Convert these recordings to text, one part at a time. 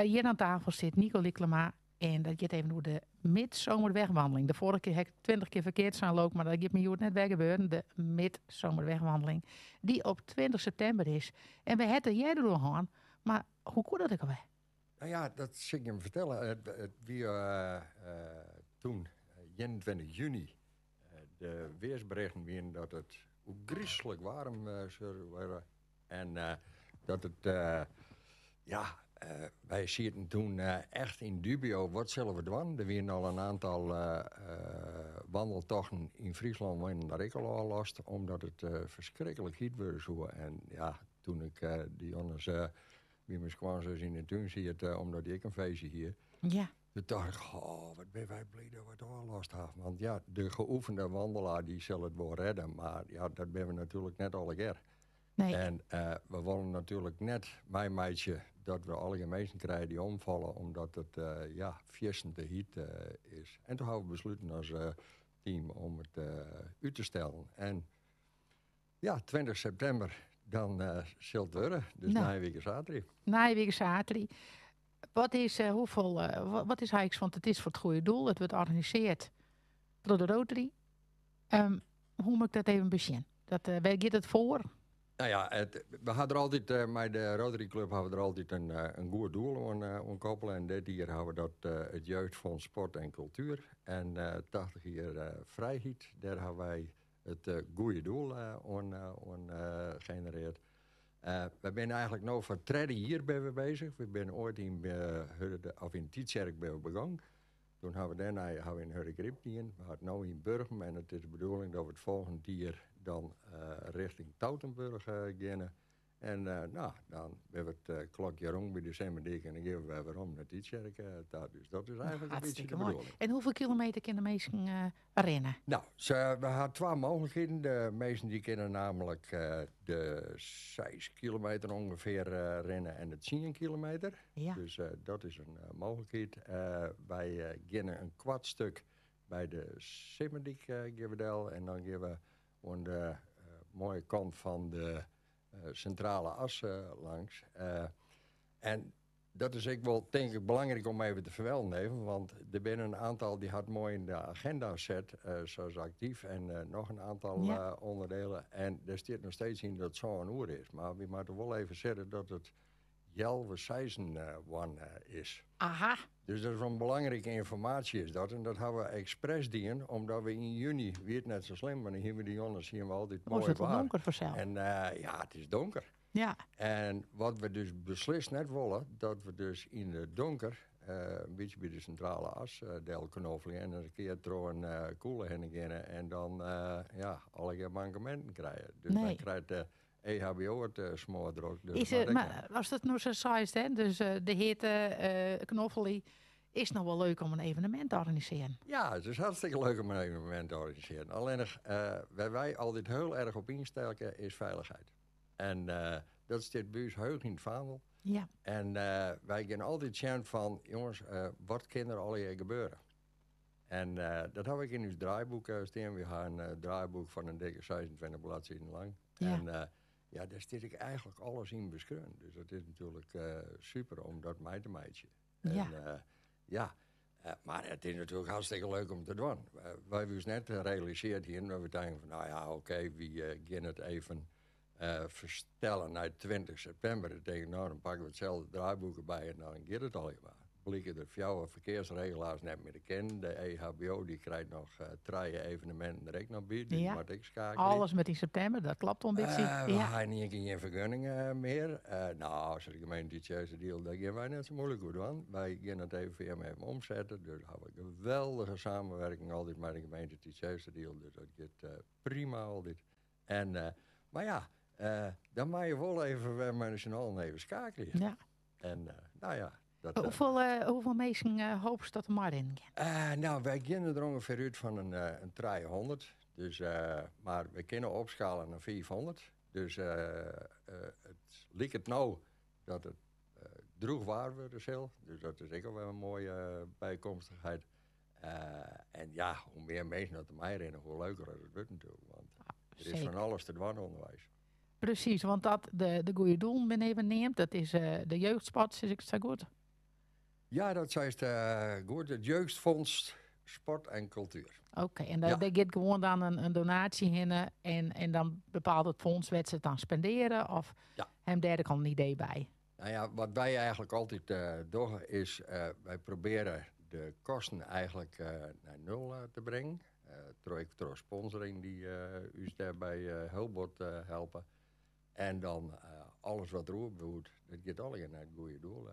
Hier aan tafel zit Nico Liklema. En dat gaat even over de midzomerwegwandeling. De vorige keer heb ik 20 keer verkeerd zijn lopen, maar dat gaat me hier net weer gebeuren. De midzomerwegwandeling. Die op 20 september is. En we hadden jij er nog aan. Maar hoe kon dat ook alweer? Nou ja, dat zal ik je vertellen. Het wie toen, 21 juni, de weersberichten weer dat het hoe griezelig warm zou worden. En dat het, wij zitten toen echt in dubio, wat zullen we doen? Er waren al een aantal wandeltochten in Friesland waarin daar ik al last, omdat het verschrikkelijk heet werd zo. En ja, toen ik die jongens... wie me gewoon zo in de tuin ziet, omdat ik een feestje hier. Ja. Toen dacht ik, wat ben wij blij dat we het al last hebben. Want ja, de geoefende wandelaar die zal het wel redden. Maar ja, dat ben we natuurlijk net alle keer. Nee. En we willen natuurlijk net, mijn meidje, dat we alle mensen krijgen die omvallen. Omdat het, viersen te heet is. En toen hebben we besloten als team om het uit te stellen. En ja, 20 september... Dan zult het worden. Dus na een week zaterdag. Na een week zaterdag. Wat is wat is eigenlijk? Want het is voor het goede doel. Het wordt georganiseerd door de Rotary. Hoe moet ik dat even beginnen? Waar gaat het voor? Nou ja, we hadden er altijd, met de Rotary Club hebben we er altijd een goed doel aan koppelen. En dit jaar hebben we dat het Jeugdfonds Sport en Cultuur. En 80 jaar vrijheid, daar hebben wij het goede doel genereert. We zijn eigenlijk nu voor 3 jaar bezig. We zijn ooit in Tietjerk begonnen. Toen hebben we daarna in Hurregrip in. We hadden nu in Burgum en het is de bedoeling dat we het volgende jaar dan richting Tautenburg gaan. En dan hebben we het klokje rond bij december en dan geven we weer om naar Tietjerk. Dus dat is eigenlijk een beetje de bedoeling. En hoeveel kilometer kunnen de meesten rennen? Nou, we hadden 2 mogelijkheden. De meesten die kunnen namelijk de 6 kilometer ongeveer rennen en het 10 kilometer. Ja. Dus dat is een mogelijkheid. Wij beginnen een kwart stuk bij de Simmerdiek Geverdel. En dan geven we aan de mooie kant van de centrale as langs. En dat is ik wel, denk ik, belangrijk om even te vermelden even. Want er zijn een aantal die had mooi in de agenda zet, zoals actief. En nog een aantal onderdelen. En daar staat nog steeds in dat het zo'n uur is. Maar we moeten wel even zeggen dat het Jelve Seizen is. Aha. Dus dat is een belangrijke informatie is dat. En dat hebben we expres dienen, omdat we in juni, weer het net zo slim, maar dan hebben we die jongens hier wel altijd mooi het wel donker vanzelf. En het is donker. Ja. En wat we dus beslist net willen, dat we dus in het donker, een beetje bij de centrale as, deel knoveling en een keer door een koele heen gaan en dan alle mankementen krijgen. Dus dan krijgt de EHBO het smoordruk. Dus maar als dat nou zo saai is, hè? Dus de hitte, knoffelie, is nog wel leuk om een evenement te organiseren. Ja, het is hartstikke leuk om een evenement te organiseren. Alleen waar wij altijd heel erg op instellen is veiligheid. En dat staat bij ons heug in het vaandel. Ja. En wij gaan altijd zien van, jongens, wat kan er al hier gebeuren? En dat heb ik in ons draaiboek staan. We hebben een draaiboek van een dikke 26 bladzijden lang. Ja. En daar zit ik eigenlijk alles in beschreven. Dus dat is natuurlijk super om dat mee te meidje. Ja. Maar het is natuurlijk hartstikke leuk om te doen. Wij hebben ons net gerealiseerd hier, dat we denken van, nou ja, oké, we gaan het even verstellen naar 20 september. Dan denk ik, nou, dan pakken we hetzelfde draaiboek erbij en dan gaat het al helemaal. Blikken de jouw verkeersregelaars net meer te kennen. De EHBO die krijgt nog 3 evenementen direct nog bij. Dus moet ik schakelen. Alles met in september, dat klopt een beetje. We hebben niet geen vergunningen meer. Als de gemeente die juiste deal, daar gaan wij net zo moeilijk goed aan. Wij gaan het even omzetten. Dus we hebben een geweldige samenwerking altijd met de gemeente die juiste deal. Dus dat gaat prima altijd. En, maar ja, dan mag je wel even weer met nationaal even schakelen. Ja. En hoeveel mensen hopen ze dat er maar in gaan? Wij beginnen er ongeveer uit van een 300. Dus, maar we kunnen opschalen naar 400. Dus het lijkt het nou dat het droeg waar wordt zelf. Dus dat is ook wel een mooie bijkomstigheid. En ja, hoe meer mensen dat er mij rennen, hoe leuker het wordt natuurlijk. Want er is van alles te doen onderwijs. Precies, want dat de goede doel men even neemt, dat is de jeugdsport, is ik zo goed. Ja, dat is goed. Het Jeugdfonds Sport en Cultuur. Oké, en daar gaat gewoon dan een donatie in en dan bepaalt het fonds wat ze het dan spenderen of hem derde kan een idee bij. Nou ja, wat wij eigenlijk altijd doen is, wij proberen de kosten eigenlijk naar nul te brengen. Door sponsoring die u daarbij heel helpen. En dan alles wat erop wordt, dat gaat alleen naar het goede doel.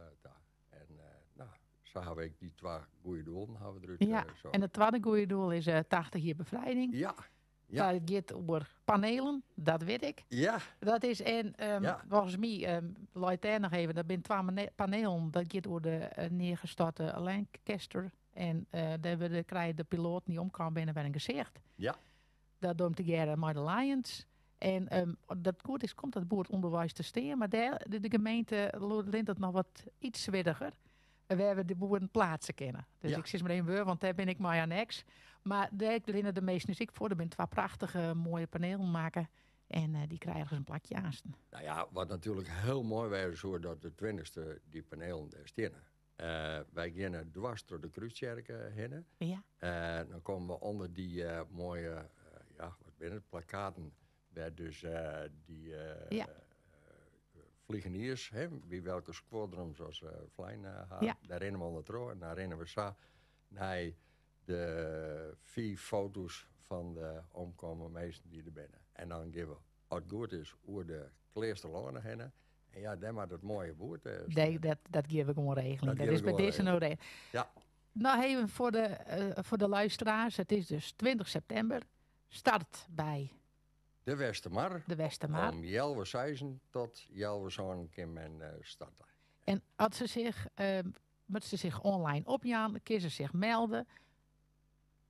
En nou, zo hebben we die 2 goede doelen. Hebben we eruit, Ja, zo. en het tweede goede doel is 80 jaar bevrijding. Ja. Dat gaat over panelen, dat weet ik. Ja. Dat is, en volgens mij, laat daar nog even, dat zijn 2 panelen, dat gaat over de neergestorte Lancaster. En daar krijgen de piloot niet om kan binnen bij een gezicht. Ja. Dat doen together met de Lions. En dat goed is, komt dat boord onderwijs te staan, maar daar, de gemeente lint het nog wat iets zwiddiger. We hebben de boeren plaatsen kennen. Dus ik zit meteen weer, want daar ben ik maar aan ex. Maar daar lint de meeste muziek voor. Er zijn 2 prachtige mooie panelen maken. En die krijgen ze een plakje aan. Nou ja, wat natuurlijk heel mooi was, is dat de 20e die panelen daar staan. Wij gaan dwars door de Kruiskerk heen. Ja. Dan komen we onder die mooie, wat ben het, plakkaten. Bij dus die vliegeniers, wie welke squadron zoals Vlijn had. Daar rennen we onder trouw en daar rennen we zo naar de 4 foto's van de omkomen meesten die er binnen. En dan geven we, als het goed is, over de kleerste lijnen heen. En ja, dan maar dat mooie woord. Dat geven we gewoon regeling. Dat is bij deze nou regel. Ja. Nou, even voor de luisteraars. Het is dus 20 september. Start bij de Westermar. De Westermar. Om 11:06 tot 11:00 kan men starten. En als ze zich online opjaan, kunnen ze zich melden.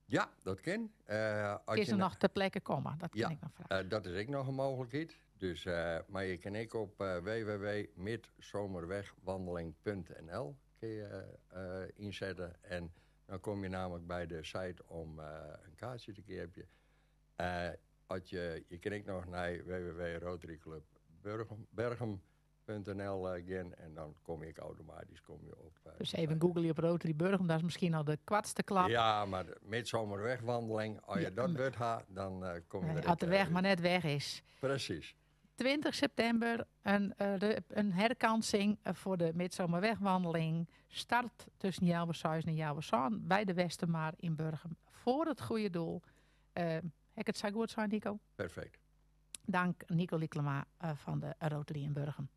Ja, dat kan. Kunnen ze nog ter plekke komen? Dat kan ik nog vragen. Dat is ook nog een mogelijkheid. Dus, maar je kan ook op www.midzomerwegwandeling.nl inzetten. En dan kom je namelijk bij de site om een kaartje te kopen. Je kan ook nog naar www.rotaryclubberghem.nl gaan en dan kom je automatisch op. Dus even googlen op Rotary Burghem, dat is misschien al de kwartste klap. Ja, maar de midzomerwegwandeling, als je dat wilt hebben, dan kom je als de weg maar net weg is. Precies. 20 september, een herkansing voor de midzomerwegwandeling. Start tussen Jelvershuis en Jelversaan bij de Westermaar in Burghem. Voor het goede doel. Heb ik het zo goed zijn, Nico? Perfect. Dank Nico Liklema van de Rotary in Burghem.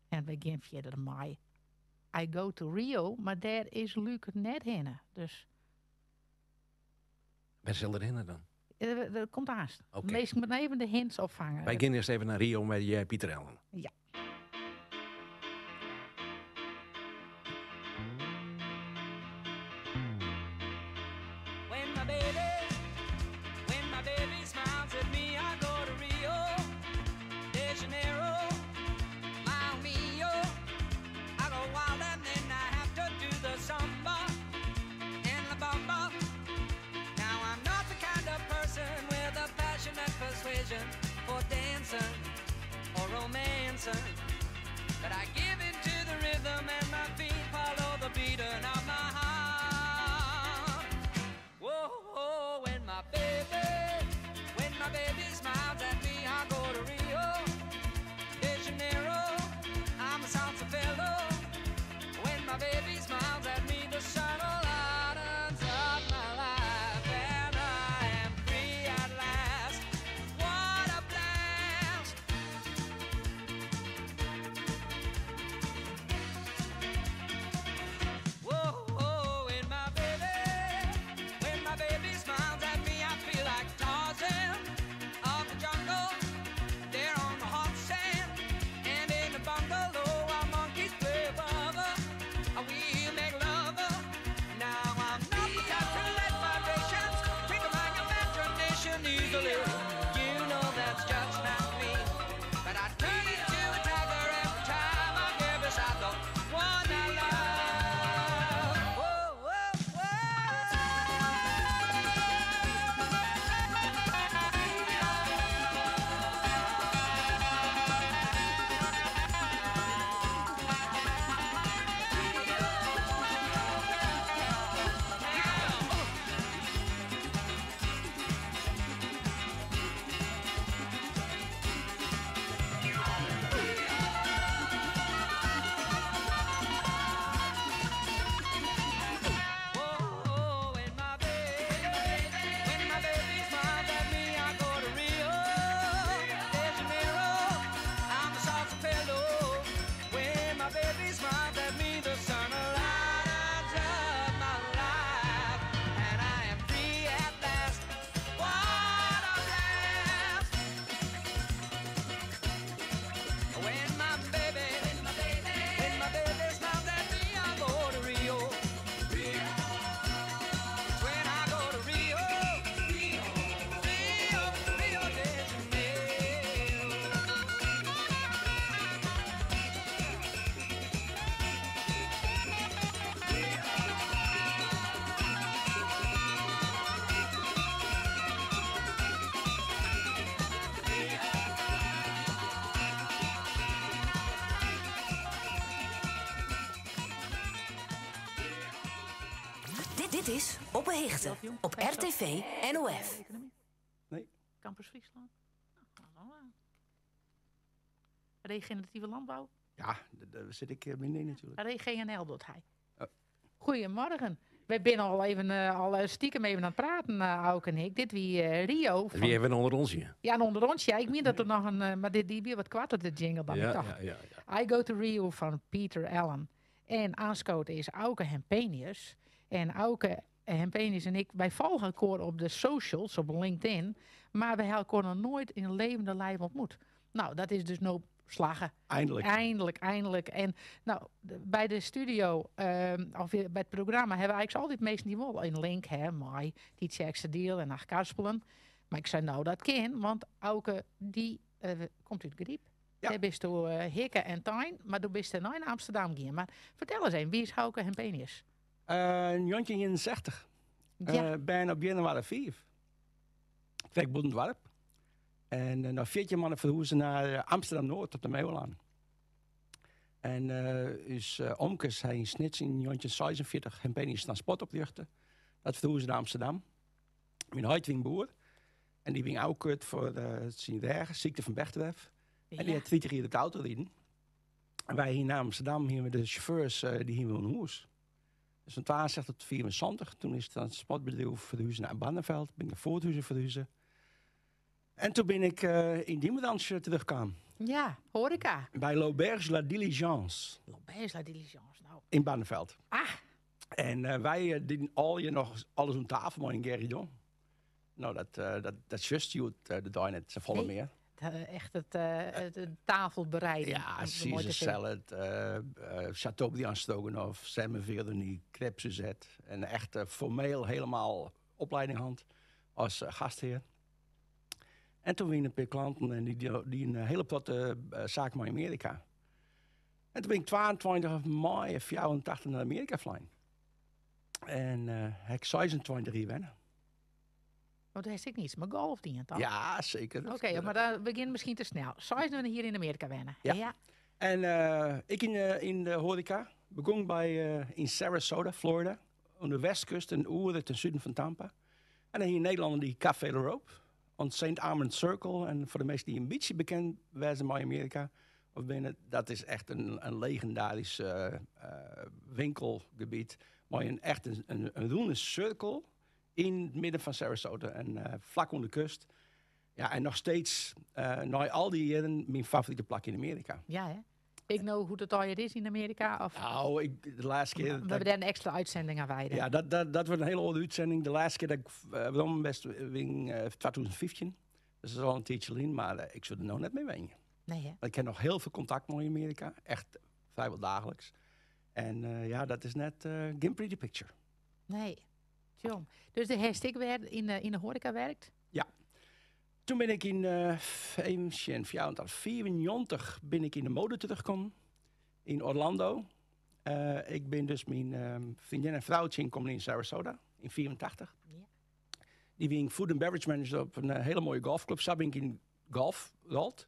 En we gaan verder mei. I go to Rio, maar daar is Luc net heen. Dus Waar zullen er heen dan? Er komt haast. Okay. Meestal moet even de hints opvangen. Wij gaan eerst even naar Rio met Pieter Ellen. Ja. For dancing or romancing, but I give into the rhythm and my feet follow the beating of my heart. Whoa, whoa, when my baby smiles at me, I go to Rio de Janeiro. I'm a salsa fellow. When my baby smiles at me, the sun lightens up my life and I am free at last. What a blast! Whoa. Dit is Op een Hichte op RTV NOF. Nee. Campus Friesland. Regeneratieve landbouw. Ja, daar zit ik binnen natuurlijk. ReGNL doet hij. Oh. Goedemorgen. We zijn al even stiekem even aan het praten, Auke en ik. Dit wie Rio. Wie hebben we onder ons hier? Ja, en onder ons. Ja, ik meen dat er nog een... Maar die weer wat kwart op de jingle dan. Ik dacht, ja. I Go to Rio van Peter Allen. En aanschoten is Auke Hempenius. En Auke Hempenius en ik, wij volgen elkaar op de socials, op LinkedIn. Maar we hebben elkaar nog nooit in levende lijf ontmoet. Nou, dat is dus no slagen. Eindelijk. En nou, bij de studio, of bij het programma, hebben we eigenlijk altijd meestal die wel een link, hè, mij, die checkste deal en naar Karspelen. Maar ik zei nou dat ken, want Auke, die komt uit Griep. Ja. Daar bist door Hikke en Tijn, maar toen bist er nou in Amsterdam gaan. Maar vertel eens even, wie is Auke Hempenius? Een jontje 61. Ja. Ben op januari 5. Ik werk Boedendwarp. En na 14 maanden verhuizen naar Amsterdam-Noord op de Meeuwlaan. En is omkes, hij snits in jontje 46 Hempenius transport opjuchten. Dat verhuizen naar Amsterdam. Mijn huid wing boer. En die wing ook kut voor zijn regen, ziekte van Bechterew. En die had 30 jaar op de auto rijden. En wij hier naar Amsterdam, hier met de chauffeurs, die hier willen hoes. Dus van 12 tot 24. Toen is het transportbedrijf verhuizen naar Barneveld. Ben ik naar Voorthuizen verhuizen. En toen ben ik in Diemerdansje teruggekomen. Ja, horeca. Bij L'Auberge La Diligence. L'Auberge La Diligence, nou. In Barneveld. Ah. En wij dienen al je nog alles om tafel, maar in Gerridon. Nou, dat just je de dag net ze volle meer. Echt het tafelbereiding. Ja, Caesar salad, Chateaubriand stroganoff, semmelverdonie, crêpe Suzette. En echt formeel helemaal opleiding hand als gastheer. En toen wien een paar klanten en die een hele platte zaak in Amerika. En toen ben ik 22 mei 84 naar Amerika vliegen. En heb ik 26 hier wennen. Want daar is ik niets, maar golf die dan. Ja, zeker. Oké, maar dat begint misschien te snel. Zou je hier in Amerika wennen? Ja. En ik in de horeca begon in Sarasota, Florida. Aan de westkust en oeren ten zuiden van Tampa. En dan hier in Nederland die Café de Rope. On St. Armand Circle. En voor de mensen die een beetje bekend zijn bij Amerika. Of binnen, dat is echt een legendarisch winkelgebied. Maar echt een roende cirkel in het midden van Sarasota. En vlak onder de kust. Ja, en nog steeds, na al die jaren, mijn favoriete plek in Amerika. Ja, hè? Ik know hoe het al is in Amerika. Of... Nou, de laatste keer... We hebben daar een extra uitzending aan wijden. Ja, dat wordt een hele oude uitzending. De laatste keer dat ik waarom best wing 2015. Dus dat is al een tijdje geleden, maar ik zou er nou net mee wenen. Nee, hè? Ik heb nog heel veel contact met Amerika. Echt vrijwel dagelijks. En ja, dat is net geen pretty picture. Nee. John. Dus de hashtag weer in de horeca werkt? Ja. Toen ben ik in 94 ben ik in de mode teruggekomen. In Orlando. Ik ben dus mijn vriendin en vrouwtje inkomen in Sarasota. In 84. Ja. Die ging food and beverage manager op een hele mooie golfclub. Zo ben ik in golf gerold.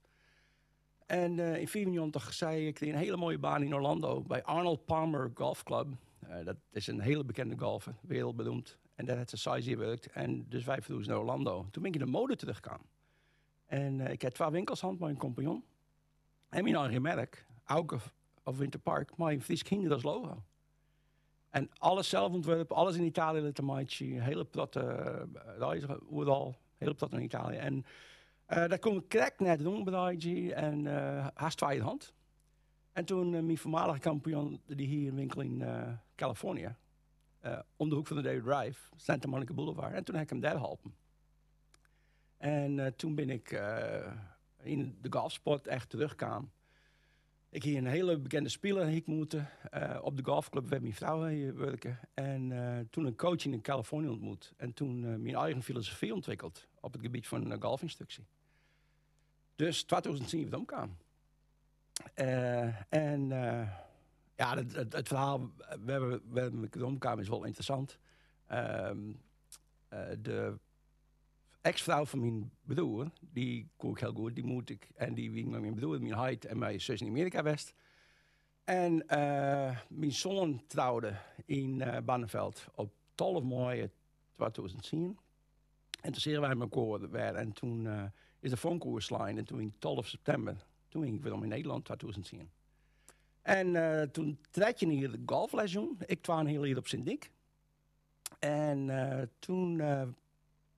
En in 94 zei ik een hele mooie baan in Orlando. Bij Arnold Palmer Golf Club. Dat is een hele bekende golfer. Wereldberoemd. En daar heeft ze size gewerkt. En dus wij verhuisden naar Orlando. Toen ben ik in de mode teruggekomen. En ik heb 2 winkels hand met een compagnon. En mijn eigen merk. Auke of Winter Park. Maar in Fries Kinderen als logo. En alles zelf ontwerpen. Alles in Italië laten maken. Hele platte reizen. Overal. Hele platte in Italië. En daar kon ik krek net doen. En haast 2 hand. En toen mijn voormalige kampioen. Die hier een winkel in Californië. Om de hoek van de David Drive, Santa Monica Boulevard. En toen heb ik hem daar geholpen. En toen ben ik in de golfsport echt teruggekomen. Ik hier een hele bekende speler moeten op de golfclub waar mijn vrouw hier werken. En toen een coach in Californië ontmoet. En toen mijn eigen filosofie ontwikkeld op het gebied van golfinstructie. Dus 2007 omkwam. Ja, het verhaal waar we omkwamen is wel interessant. De ex-vrouw van mijn broer, die kon ik heel goed, die moet ik. En die wing met mijn broer, mijn heid en mijn zus in Amerika West. En mijn zoon trouwde in Barneveld op 12 mei 2010. En toen zeiden wij met elkaar weer. En toen is de phonkoerslijn. En toen in 12 september, toen ging ik weer om in Nederland 2010. En toen trek je hier de golfles doen. Ik kwam heel hier op Sint-Dik. En toen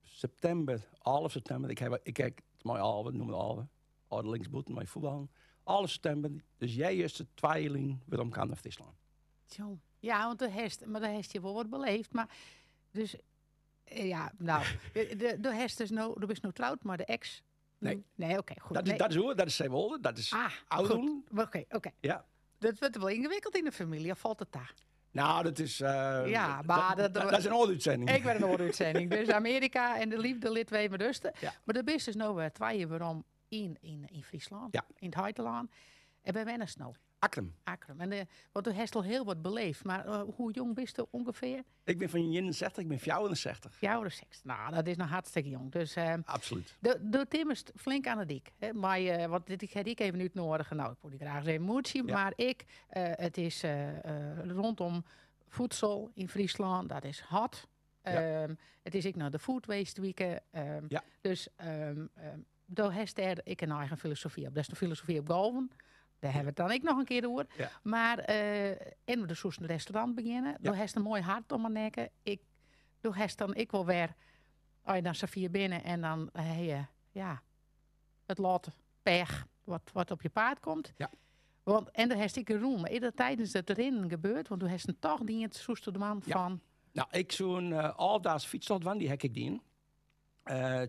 september, half september, ik kijk mijn Alve, noem het Alve, de linksboeten, mijn voetbal. Half september, dus jij is de tweeling weer om naar Friesland. Zo. Ja, want daar heeft je wel wat beleefd. Maar dus, ja, nou, de hest is nou, du bent nou trouwd, maar de ex. Nee. Nee, oké, goed. Dat is hoe, dat is Zeewolde, dat is oudoen. Oké. Ja. Dat wordt wel ingewikkeld in de familie, of valt het daar? Nou, dat is... Ja, maar dat is een oorduitzending. Ik ben een oorduitzending. Dus Amerika en de liefde lid twee met rusten. Ja. Maar de best is nou weer tweeën waarom in Friesland, Ja. in het Heitelaan. En bij Wennes nou, Akrum. Akrum. En want u heeft al heel wat beleefd. Maar hoe jong bist u ongeveer? Ik ben van 61, ik ben 64. Jouw seks. Nou, dat is nog hartstikke jong. Dus Absoluut. de Tim is flink aan de dik. Hè? Maar wat dit heb ik even niet nodig. Nou, ik moet die graag zeggen moedje. Ja. Maar het is rondom voedsel in Friesland. Dat is hot. Ja. Het is ik naar de Food Waste Week. Ja. Dus daar heeft ik een eigen filosofie op. Dat is de filosofie op golven. Daar hebben we het dan ik nog een keer door. Ja. Maar en we dus een restaurant beginnen. Daar heeft een mooi hart om mijn nekken. Daar heeft dan ik wel weer. Als je dan Safia binnen en dan ja, het lot pech wat op je paard komt. Ja. En daar heeft ik een roem. Is dat tijdens het rennen gebeurd? Want toen heeft een toch die het soester de man Ja. van. Nou, ik zo'n aldaars fietsstad van, die heb ik die in.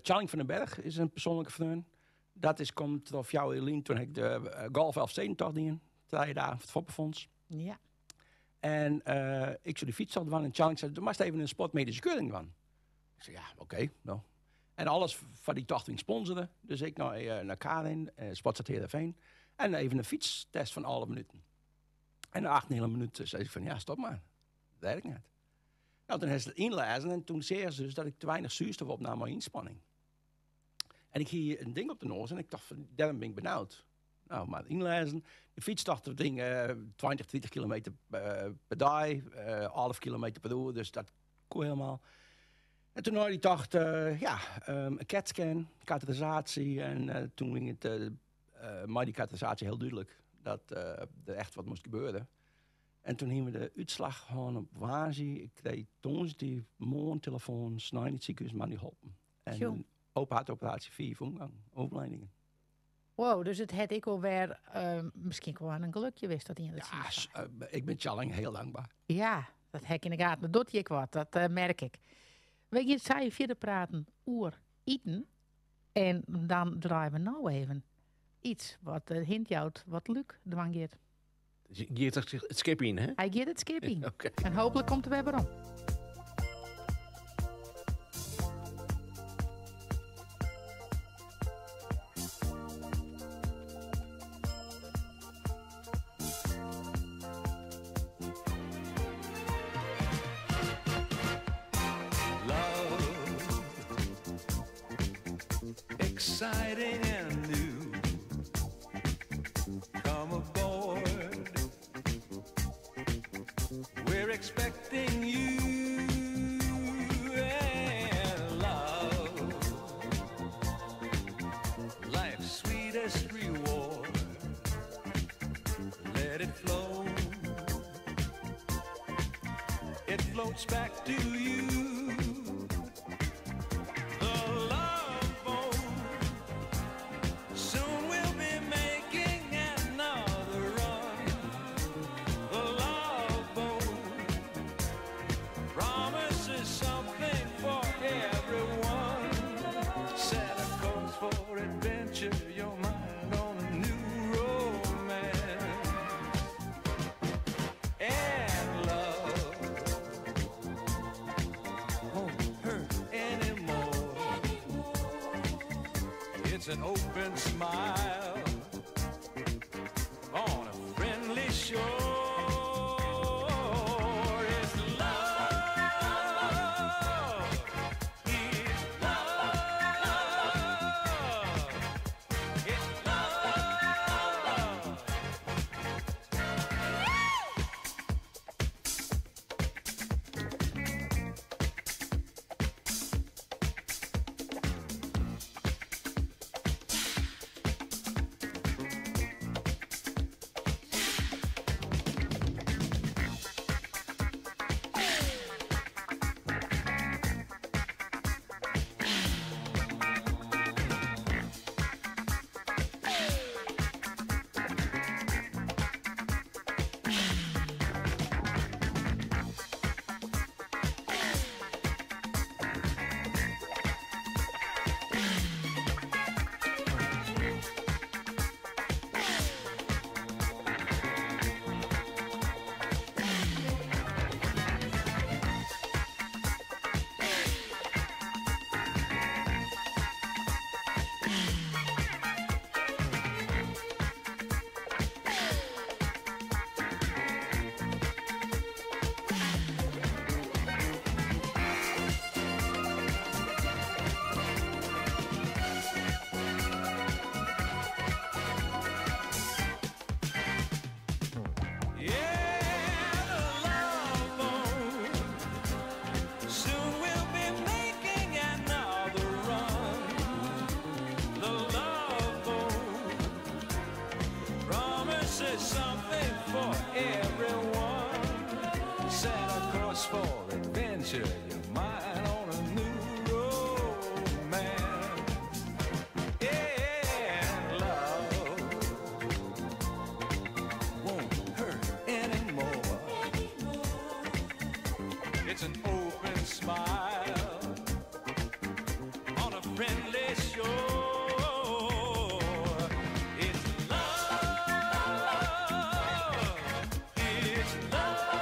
Charling van den Berg is een persoonlijke vriend. Dat komt of jou, Eline, toen heb ik de Golf Elfstedentocht die in. 2 dagen voor het Foppenfonds. Ja. En ik zou de fietsstad van en Charling zei, doe maar eens even een sportmedische keuring van. Ik zei, ja, oké. Nou. En alles van die tocht ging sponsoren. Dus ik naar Karin, Sportstad Veen. En even een fietstest van alle minuten. En na 8 hele minuten zei ik van, ja, stop maar. Dat weet ik niet. Nou, toen heeft ze het inlezen en toen zei ze dus dat ik te weinig zuurstof opnam mijn inspanning. En ik hier een ding op de neus en ik dacht van, daarom ben ik benauwd. Nou, maar inlezen. De fiets dacht dat ding 20 kilometer per dag, 11 kilometer per uur, dus dat kon helemaal. En toen had ik dacht, een CAT-scan, katheterisatie. En toen ging het, maar die katheterisatie heel duidelijk, dat er echt wat moest gebeuren. En toen hebben we de uitslag gewoon op wazie. Ik kreeg toen die telefoon snel in het ziekenhuis, maar niet geholpen. En Tjoh. een open hartoperatie 4 omgang, overleidingen. Wow, dus het had ik alweer misschien gewoon een gelukje wist dat hij in het Ja, ziekenhuis was. ik ben Charling heel dankbaar. Ja, dat hek in de gaten. Dat doet je wat, dat merk ik. Weet je, zou je verder praten oer eten. En dan draaien we nou even iets wat hint jou wat Luc dwang geeft. Je geeft het skip in, hè? Hij geeft het skipping. Oké. En hopelijk komt er weer waarom. Exciting and new. Come aboard. We're expecting you and love. Life's sweetest reward. Let it flow. It floats back to you. It's an open smile on a friendly shore. It's love. It's love. It's love. there's something for everyone. Set a course for adventure, your mind on a new romance. And love won't hurt anymore. It's an open smile on a friendly shore. It's love. It's love.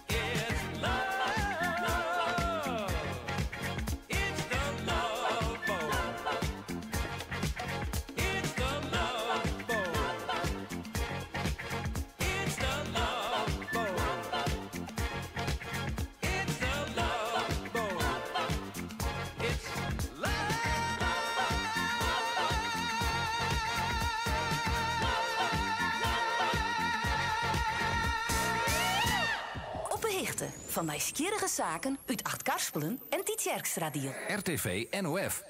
It's love. It's the love boat. It's the love boat. It's the love boat. It's the love boat. It's Op behichten van nieuwsgierige zaken uit Acht-Karspelen en Tietjerkstradio. RTV NOF.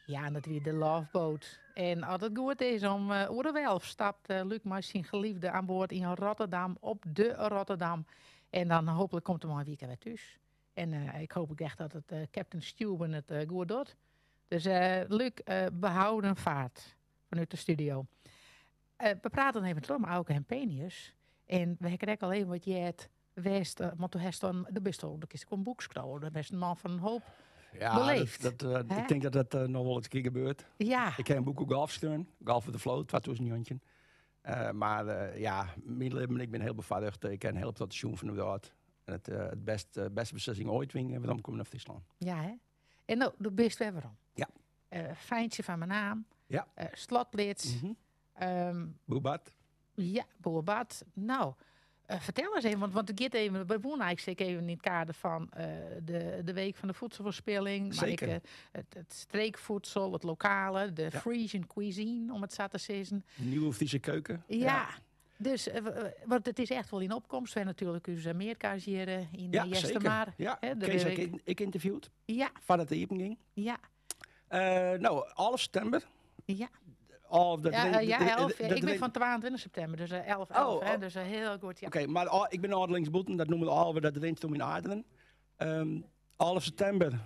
Ja, en dat weer de Loveboat. En als het goed is om oer de 11 stapt Luc met zijn geliefde aan boord in Rotterdam op de Rotterdam. En dan hopelijk komt er maar een weekend weer thuis. En ik hoop ook echt dat het Captain Stewben het goed doet. Dus Luc, behouden vaart vanuit de studio. We praten even terug met Auke en Penius. En we krijgen al even wat je het wist. Want toen heeft dan de best al een boek schrijven. Dat is een man van een hoop. Ja, Beleefd, hè? ik denk dat dat nog wel eens een keer gebeurt. Ja, Ik heb een boek over golf geschreven, Golf with the Flow, 2000. Maar ja, mijn leven, ik ben heel bevaardigd. Ik ken heel tot de schoen van de wereld. En het beste beslissing ooit wingen, waarom komen naar Friesland. ja hè. En nou, de best weer waarom. Ja. Fijntje van mijn naam. Ja. Slotblitz. Boebat. Ja, Boerbad. Nou, vertel eens even, want het gaat even, we wonen eigenlijk even in het kader van de week van de voedselverspilling. Maar Zeker. het streekvoedsel, het lokale, de Frisian cuisine, om het zo te zeggen. Nieuwe Friese keuken. Ja. Dus, want het is echt wel in opkomst. We hebben natuurlijk uw meerkaas hier in Ja, Jestermaar. zeker. Ja, Hè, de Kees week- ik interviewd, Ja, van het even ging. ja, Nou, 11 september. ja. Of dat Ja, weet- 11. dat Ik ben weet- van 22 september, dus 11, Oh, hè, oh. dus heel goed. Ja. Oké, maar ik ben Adelingsboeten, dat noemen we al, dat rent om in aderen. 11 september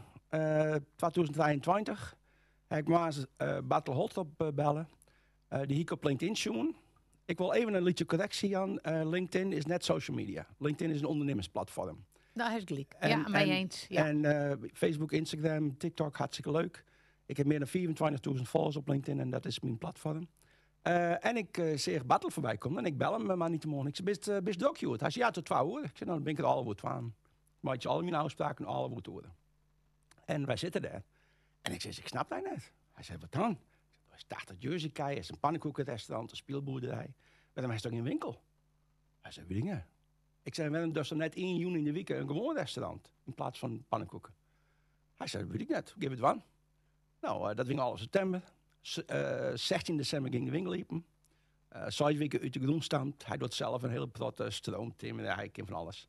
2023 heb ik maar eens Battle Hot op bellen. Die hier op LinkedIn zoen. Ik wil even een liedje correctie aan. LinkedIn is net social media. LinkedIn is een ondernemersplatform. Nou, hij is gelijk. En- Ja, mij en- eens. Ja. En Facebook, Instagram, TikTok, hartstikke leuk. Ik heb meer dan 24.000 volgers op LinkedIn en dat is mijn platform. En ik zie Battle voorbij komen en ik bel hem maar niet te morgen. Ik zeg, best ook goed? Hij zei, ja, tot 2 uur. Ik zeg, nou, dan ben ik er alle woord aan. Maar je al mijn afspraken alle woord horen. En wij zitten daar. En ik zeg, ik snap dat net. Hij zei, wat dan? Ik zeg, hij staat dat Jersey-kei, er is een pannenkoekenrestaurant, een speelboerderij. Maar dan is toch geen winkel? Hij zei, weet ik niet. Ik zei, we hebben dus net 1 juni in de week een gewoon restaurant. In plaats van pannenkoeken. Hij zei, weet ik net. Geef het van. Nou, dat ging al in september. 16 december ging de winkel open. 6 weken uit de groenstand. Hij doet zelf een hele grote stroomteam. Hij kent van alles.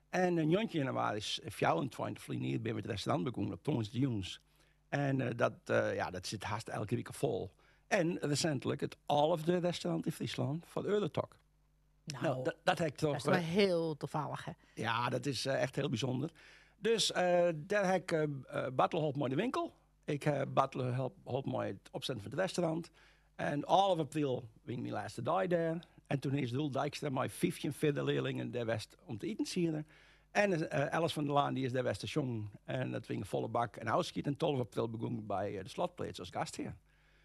En een jontje in januari is 24 vliegen bij het restaurant begonnen op Thomas de Joens. En dat zit haast elke week vol. En recentelijk het 11e restaurant in Friesland van Eurotalk. Nou, dat heb ik toch... dat is wel heel toevallig, hè? Ja, dat is echt heel bijzonder. Dus daar heb ik Battle helpt mij de winkel. Ik heb Battle helpt mij het opzetten van het restaurant. En 11 april ging mijn laatste dag daar. En toen is Doel Dijkstra mij 15 verder leerlingen daar west om te eten zien. En Alice van der Laan die is daar west station. En dat ging een volle bak. En Auskiet en 12 april begon bij de Slotplaats als gastheer.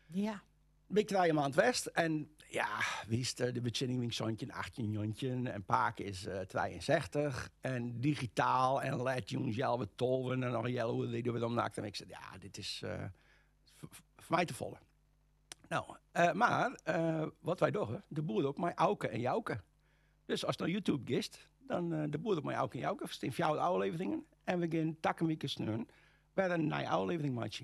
Ja. Ben ik 3 maand west. En ja, wie is de bezinning wing zontje 18 jontje. En Paak is 63. En digitaal. En let jongens jel we tolven. En nog jel hoe die we dan naakt. En ik zei, ja, dit is voor mij te volle. Nou, maar wat wij doen, de boer op mijn Auke en Jouke. Dus als je naar YouTube gist, dan de boer op mijn Auke en Jouke. Verstaan 4 oude afleveringen. En we gaan takkenwieken sneuren. Bij een nieuwe aflevering maatje.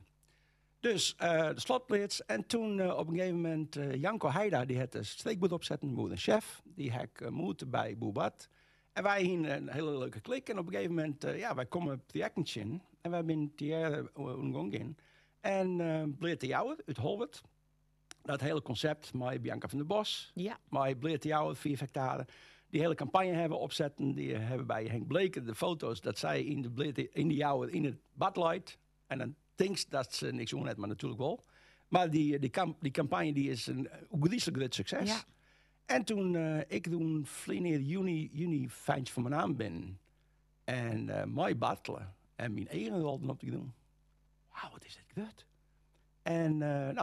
Dus de slotplaats. En toen op een gegeven moment Janko Heida, die had de streekboot opzetten, moeder en chef. Die heb ik moeten bij Boebat. En wij hadden een hele leuke klik. En op een gegeven moment, wij komen op de actje in. En wij zijn Thierry omgang in. En bleef de jouwer uit Holwert. Dat hele concept met Bianca van der Bos, Ja. met Bleer te Jouwen, 4 hectare. Die hele campagne hebben opzetten. Die hebben bij Henk Bleker de foto's dat zij in de Jouwen in het bad leidt. En dan denkt dat ze niks doen, maar natuurlijk wel. Maar die campagne die is een griezelig groot succes. Ja. En toen ik toen vleer juni Fijntje van mijn naam ben. En mij battelen. En mijn eigen rollen op te doen. Wauw, wat is dit goed. En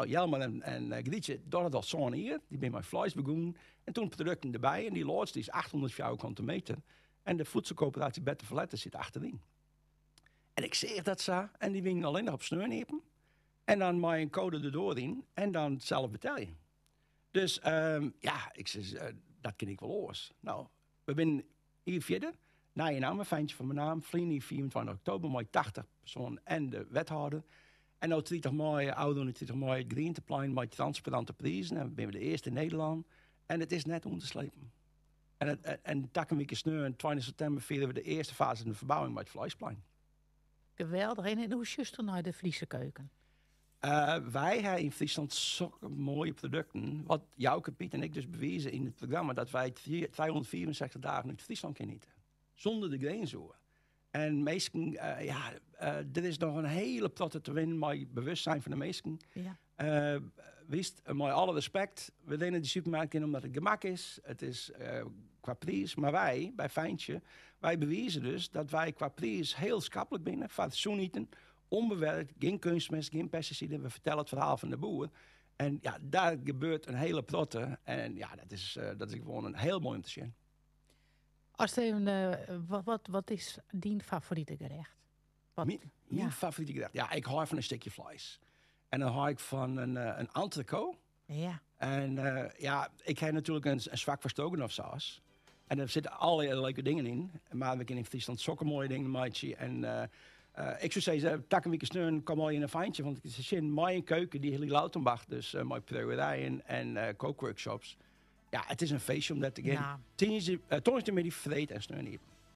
Jelmer en Grietje, dat had al zo'n hier. Die ben mijn vlees begonnen. En toen producten erbij. En die laatste is 800 vrouwen meter. En de voedselcoöperatie Better Verletten zit achterin. En ik zeg dat ze. En die wingen alleen nog op sneeuwnepen. En dan maar een code erdoor in. En dan zelf betalen. Dus ik zeg, dat ken ik wel oors. Nou, we zijn hier verder. Na je naam, een Fijntje van mijn naam. Vliegen 24 oktober, met 80 personen en de wethouder. En nou 30 mei, ouder 30 mei, Greenplein met transparante prijzen. En dan zijn we de eerste in Nederland. En het is net om te slepen. En takkenweek sneu en 20 september vieren we de eerste fase van de verbouwing bij het Vleisplein. Geweldig. En hoe is er naar de Friese keuken? Wij hebben in Friesland zulke mooie producten. Wat Jouke, Piet en ik dus bewezen in het programma. Dat wij 264 dagen uit Friesland kunnen eten. Zonder de greenzoer. En meesten, er is nog een hele protte te winnen. Maar bewustzijn van de meesten. Ja. Wist, met alle respect. We lenen die supermarkt in omdat het gemak is. Het is qua prijs. Maar wij, bij Fijntje, wij bewijzen dus dat wij qua prijs heel schappelijk binnen. Fatsoen eten. Onbewerkt, geen kunstmest, geen pesticiden. We vertellen het verhaal van de boer. En ja, daar gebeurt een hele protte. En ja, dat is gewoon een heel mooi om te zien. Als even, wat is die favoriete gerecht? Mijn favoriete gerecht? Ja, ik hou van een stukje vlees. En dan hou ik van een entrecote. Ja. En ik heb natuurlijk een zwak voor stroganoffsaus. En er zitten allerlei leuke dingen in. Maar we kunnen in Friesland zulke mooie dingen maken. En ik zou zeggen, takkenweek steun, kom al in een Fijntje. Want het is in mijn keuken, die Hilly Lautenbach, dus mijn proeverijen en kookworkshops. Ja, het is een feestje om dat te gaan. Ja. Toen is met die vreed en steun hier.